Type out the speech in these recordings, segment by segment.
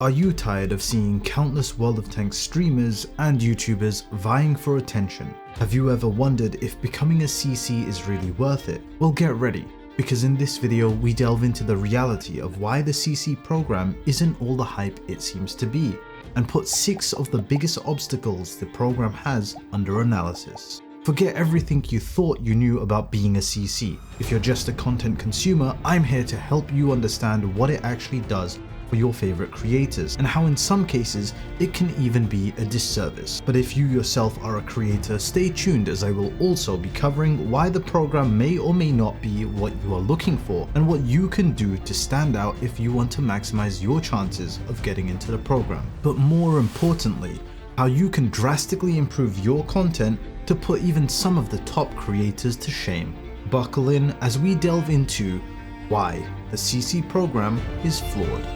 Are you tired of seeing countless World of Tanks streamers and YouTubers vying for attention? Have you ever wondered if becoming a CC is really worth it? Well, get ready, because in this video we delve into the reality of why the CC program isn't all the hype it seems to be, and put 6 of the biggest obstacles the program has under analysis. Forget everything you thought you knew about being a CC. If you're just a content consumer, I'm here to help you understand what it actually does for your favorite creators, and how in some cases it can even be a disservice. But if you yourself are a creator, stay tuned, as I will also be covering why the program may or may not be what you are looking for, and what you can do to stand out if you want to maximize your chances of getting into the program. But more importantly, how you can drastically improve your content to put even some of the top creators to shame. Buckle in as we delve into why the CC program is flawed.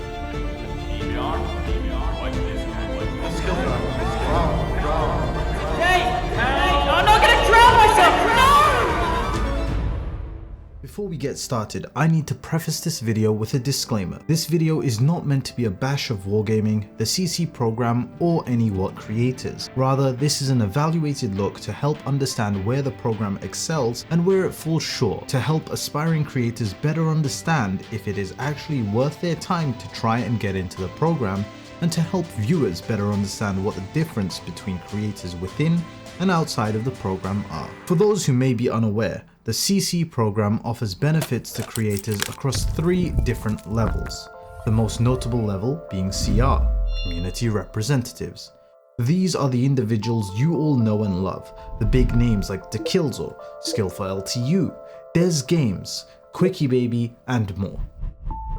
Before we get started, I need to preface this video with a disclaimer. This video is not meant to be a bash of wargaming, the CC program, or any WOT creators. Rather, this is an evaluated look to help understand where the program excels and where it falls short, to help aspiring creators better understand if it is actually worth their time to try and get into the program, and to help viewers better understand what the difference between creators within and outside of the program are. For those who may be unaware, the CC program offers benefits to creators across 3 different levels, the most notable level being CR, Community Representatives. These are the individuals you all know and love, the big names like Dekillzor, Skill4LTU, Des Games, Quickie Baby, and more.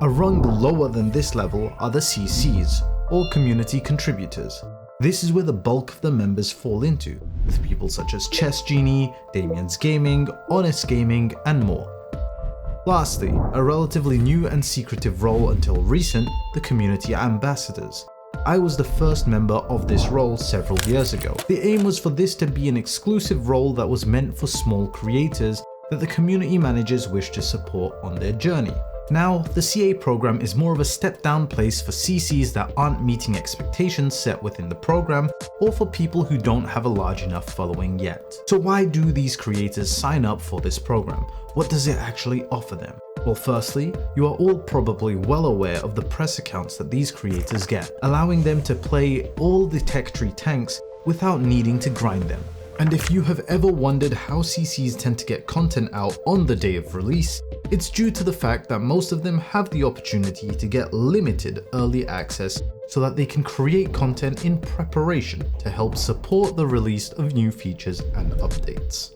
A rung lower than this level are the CCs, or Community Contributors. This is where the bulk of the members fall into, with people such as Chess Genie, Damien's Gaming, Honest Gaming, and more. Lastly, a relatively new and secretive role until recent, the Community Ambassadors. I was the first member of this role several years ago. The aim was for this to be an exclusive role that was meant for small creators that the community managers wish to support on their journey. Now, the CA program is more of a step down place for CCs that aren't meeting expectations set within the program, or for people who don't have a large enough following yet. So why do these creators sign up for this program? What does it actually offer them? Well, firstly, you are all probably well aware of the press accounts that these creators get, allowing them to play all the tech tree tanks without needing to grind them. And if you have ever wondered how CCs tend to get content out on the day of release, it's due to the fact that most of them have the opportunity to get limited early access so that they can create content in preparation to help support the release of new features and updates.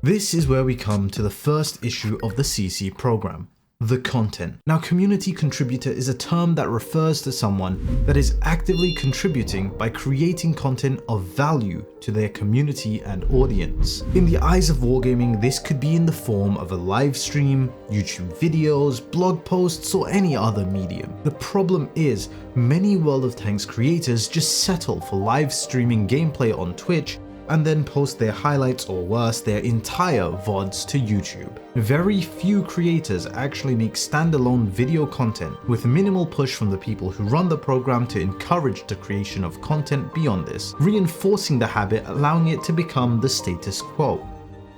This is where we come to the first issue of the CC program. The content. Now, community contributor is a term that refers to someone that is actively contributing by creating content of value to their community and audience. In the eyes of wargaming, this could be in the form of a live stream, YouTube videos, blog posts, or any other medium. The problem is, many World of Tanks creators just settle for live streaming gameplay on Twitch and then post their highlights, or worse, their entire VODs to YouTube. Very few creators actually make standalone video content, with minimal push from the people who run the program to encourage the creation of content beyond this, reinforcing the habit, allowing it to become the status quo.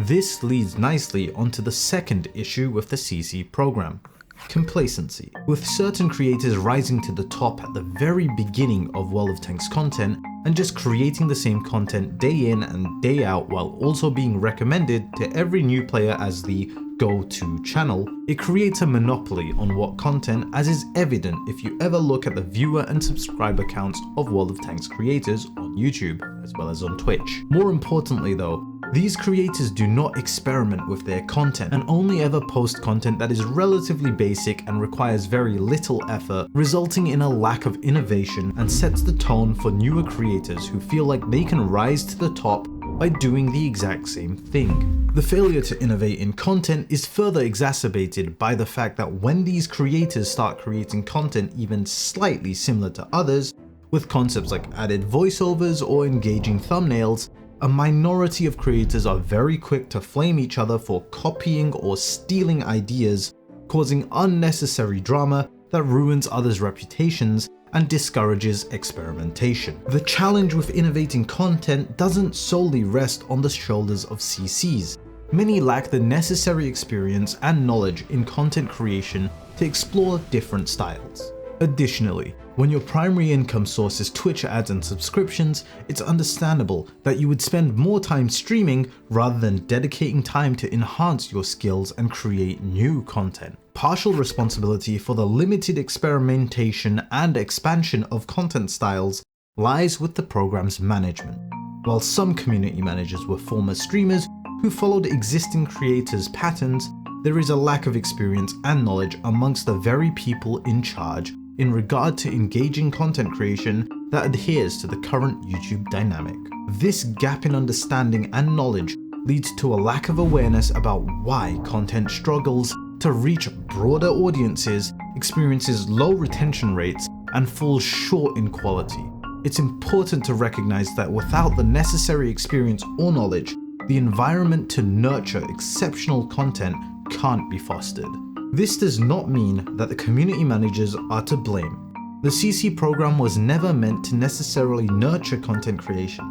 This leads nicely onto the second issue with the CC program. Complacency. With certain creators rising to the top at the very beginning of World of Tanks content and just creating the same content day in and day out while also being recommended to every new player as the go-to channel, it creates a monopoly on what content, as is evident if you ever look at the viewer and subscriber counts of World of Tanks creators on YouTube as well as on Twitch. More importantly though, these creators do not experiment with their content and only ever post content that is relatively basic and requires very little effort, resulting in a lack of innovation and sets the tone for newer creators who feel like they can rise to the top by doing the exact same thing. The failure to innovate in content is further exacerbated by the fact that when these creators start creating content even slightly similar to others, with concepts like added voiceovers or engaging thumbnails, a minority of creators are very quick to flame each other for copying or stealing ideas, causing unnecessary drama that ruins others' reputations and discourages experimentation. The challenge with innovating content doesn't solely rest on the shoulders of CCs. Many lack the necessary experience and knowledge in content creation to explore different styles. Additionally, when your primary income source is Twitch ads and subscriptions, it's understandable that you would spend more time streaming rather than dedicating time to enhance your skills and create new content. Partial responsibility for the limited experimentation and expansion of content styles lies with the program's management. While some community managers were former streamers who followed existing creators' patterns, there is a lack of experience and knowledge amongst the very people in charge in regard to engaging content creation that adheres to the current YouTube dynamic. This gap in understanding and knowledge leads to a lack of awareness about why content struggles to reach broader audiences, experiences low retention rates, and falls short in quality. It's important to recognize that without the necessary experience or knowledge, the environment to nurture exceptional content can't be fostered. This does not mean that the community managers are to blame. The CC program was never meant to necessarily nurture content creation.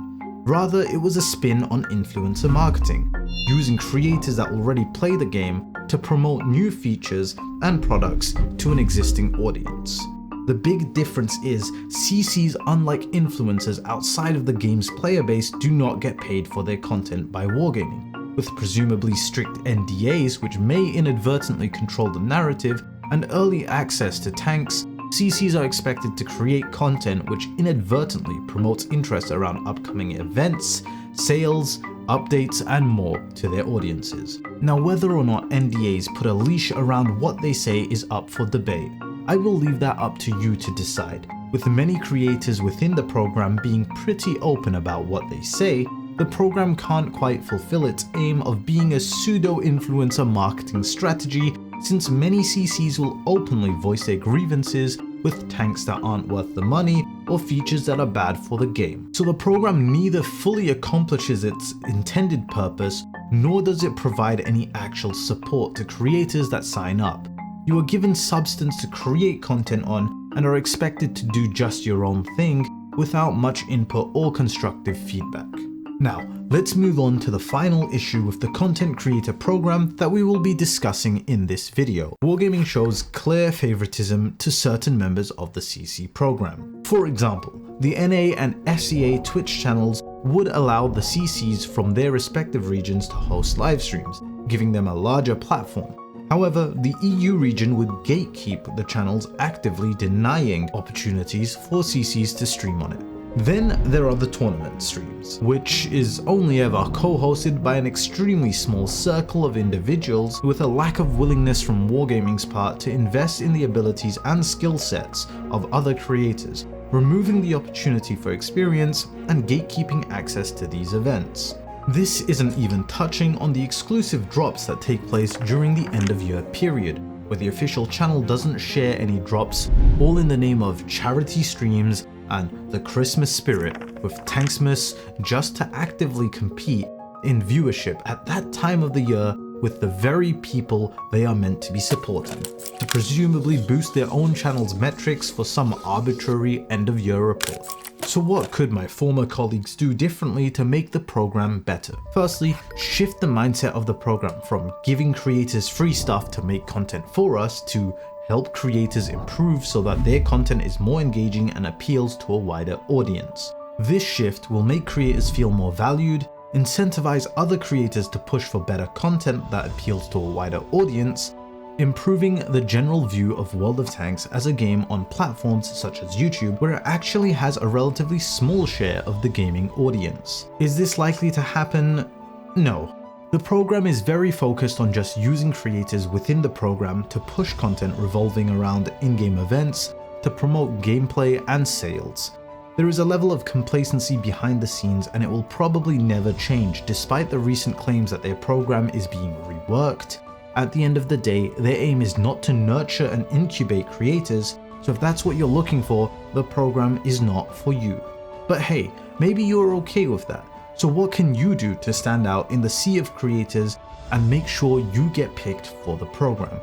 Rather, it was a spin on influencer marketing, using creators that already play the game to promote new features and products to an existing audience. The big difference is CCs, unlike influencers outside of the game's player base, do not get paid for their content by wargaming. With presumably strict NDAs which may inadvertently control the narrative and early access to tanks, CCs are expected to create content which inadvertently promotes interest around upcoming events, sales, updates, and more to their audiences. Now, whether or not NDAs put a leash around what they say is up for debate. I will leave that up to you to decide. With many creators within the program being pretty open about what they say, the program can't quite fulfill its aim of being a pseudo-influencer marketing strategy, since many CCs will openly voice their grievances with tanks that aren't worth the money or features that are bad for the game. So the program neither fully accomplishes its intended purpose, nor does it provide any actual support to creators that sign up. You are given substance to create content on and are expected to do just your own thing without much input or constructive feedback. Now, let's move on to the final issue with the content creator program that we will be discussing in this video. Wargaming shows clear favoritism to certain members of the CC program. For example, the NA and FCA Twitch channels would allow the CCs from their respective regions to host live streams, giving them a larger platform. However, the EU region would gatekeep the channels, actively denying opportunities for CCs to stream on it. Then there are the tournament streams, which is only ever co-hosted by an extremely small circle of individuals with a lack of willingness from Wargaming's part to invest in the abilities and skill sets of other creators, removing the opportunity for experience and gatekeeping access to these events. This isn't even touching on the exclusive drops that take place during the end of year period, where the official channel doesn't share any drops, all in the name of charity streams and the Christmas spirit, with Tanksmas just to actively compete in viewership at that time of the year with the very people they are meant to be supporting, to presumably boost their own channel's metrics for some arbitrary end-of-year report. So what could my former colleagues do differently to make the program better? Firstly, shift the mindset of the program from giving creators free stuff to make content for us to help creators improve so that their content is more engaging and appeals to a wider audience. This shift will make creators feel more valued, incentivize other creators to push for better content that appeals to a wider audience, improving the general view of World of Tanks as a game on platforms such as YouTube, where it actually has a relatively small share of the gaming audience. Is this likely to happen? No. The program is very focused on just using creators within the program to push content revolving around in-game events, to promote gameplay and sales. There is a level of complacency behind the scenes, and it will probably never change despite the recent claims that their program is being reworked. At the end of the day, their aim is not to nurture and incubate creators, so if that's what you're looking for, the program is not for you. But hey, maybe you're okay with that. So what can you do to stand out in the sea of creators and make sure you get picked for the program?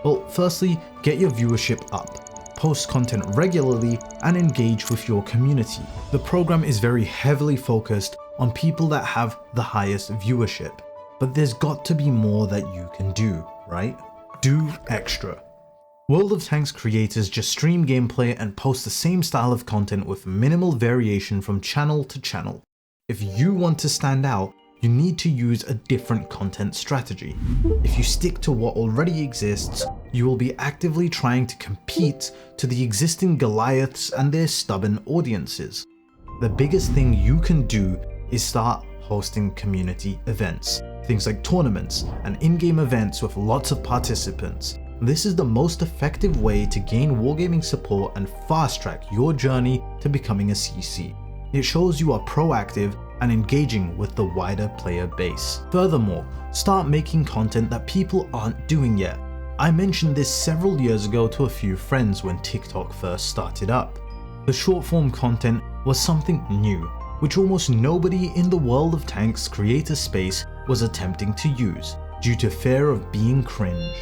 Well, firstly, get your viewership up. post content regularly, and engage with your community. The program is very heavily focused on people that have the highest viewership, but there's got to be more that you can do, right? Do extra. World of Tanks creators just stream gameplay and post the same style of content with minimal variation from channel to channel. If you want to stand out, you need to use a different content strategy. If you stick to what already exists, you will be actively trying to compete to the existing Goliaths and their stubborn audiences. The biggest thing you can do is start hosting community events, things like tournaments and in-game events with lots of participants. This is the most effective way to gain wargaming support and fast-track your journey to becoming a CC. It shows you are proactive and engaging with the wider player base. Furthermore, start making content that people aren't doing yet. I mentioned this several years ago to a few friends when TikTok first started up. The short-form content was something new, which almost nobody in the World of Tanks creator space was attempting to use, due to fear of being cringe.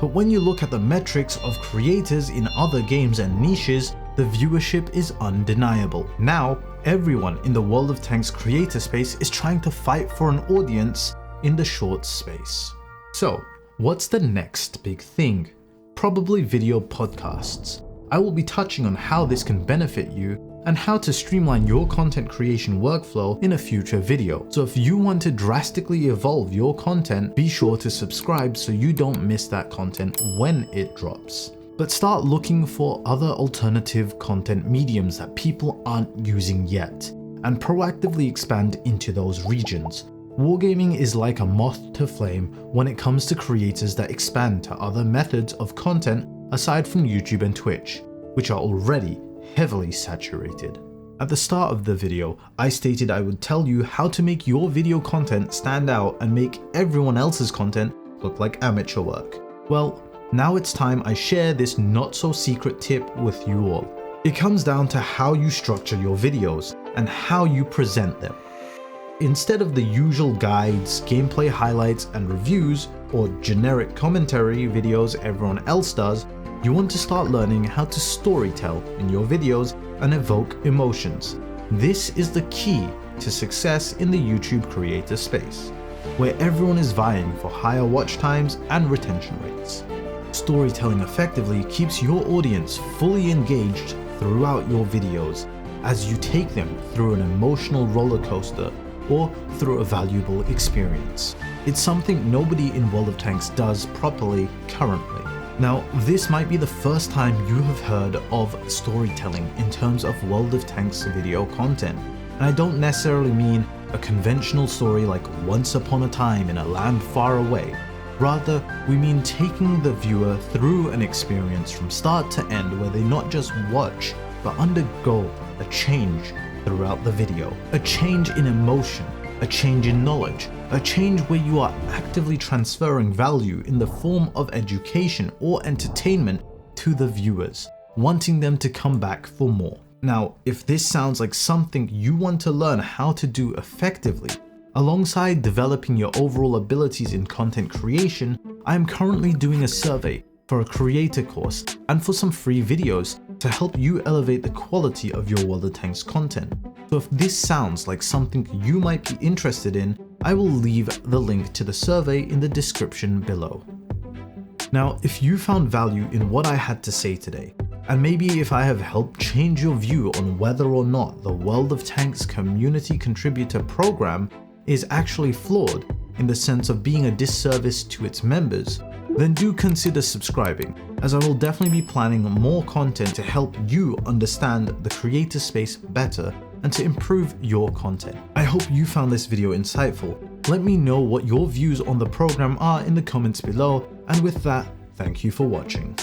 But when you look at the metrics of creators in other games and niches, the viewership is undeniable. Now, everyone in the World of Tanks creator space is trying to fight for an audience in the short space. So, what's the next big thing? Probably video podcasts. I will be touching on how this can benefit you and how to streamline your content creation workflow in a future video. So if you want to drastically evolve your content, be sure to subscribe so you don't miss that content when it drops. But start looking for other alternative content mediums that people aren't using yet, and proactively expand into those regions. Wargaming is like a moth to flame when it comes to creators that expand to other methods of content aside from YouTube and Twitch, which are already heavily saturated. At the start of the video, I stated I would tell you how to make your video content stand out and make everyone else's content look like amateur work. Well, now it's time I share this not so secret tip with you all. It comes down to how you structure your videos and how you present them. Instead of the usual guides, gameplay highlights and reviews, or generic commentary videos everyone else does, you want to start learning how to storytell in your videos and evoke emotions. This is the key to success in the YouTube creator space, where everyone is vying for higher watch times and retention rates. Storytelling effectively keeps your audience fully engaged throughout your videos as you take them through an emotional roller coaster or through a valuable experience. It's something nobody in World of Tanks does properly currently. Now, this might be the first time you have heard of storytelling in terms of World of Tanks video content. And I don't necessarily mean a conventional story like Once Upon a Time in a Land Far Away. Rather, we mean taking the viewer through an experience from start to end where they not just watch, but undergo a change throughout the video. A change in emotion, a change in knowledge, a change where you are actively transferring value in the form of education or entertainment to the viewers, wanting them to come back for more. Now, if this sounds like something you want to learn how to do effectively, alongside developing your overall abilities in content creation, I am currently doing a survey for a creator course and for some free videos to help you elevate the quality of your World of Tanks content. So if this sounds like something you might be interested in, I will leave the link to the survey in the description below. Now, if you found value in what I had to say today, and maybe if I have helped change your view on whether or not the World of Tanks Community Contributor Program is actually flawed in the sense of being a disservice to its members, then do consider subscribing, as I will definitely be planning more content to help you understand the creator space better and to improve your content. I hope you found this video insightful. Let me know what your views on the program are in the comments below, and with that, thank you for watching.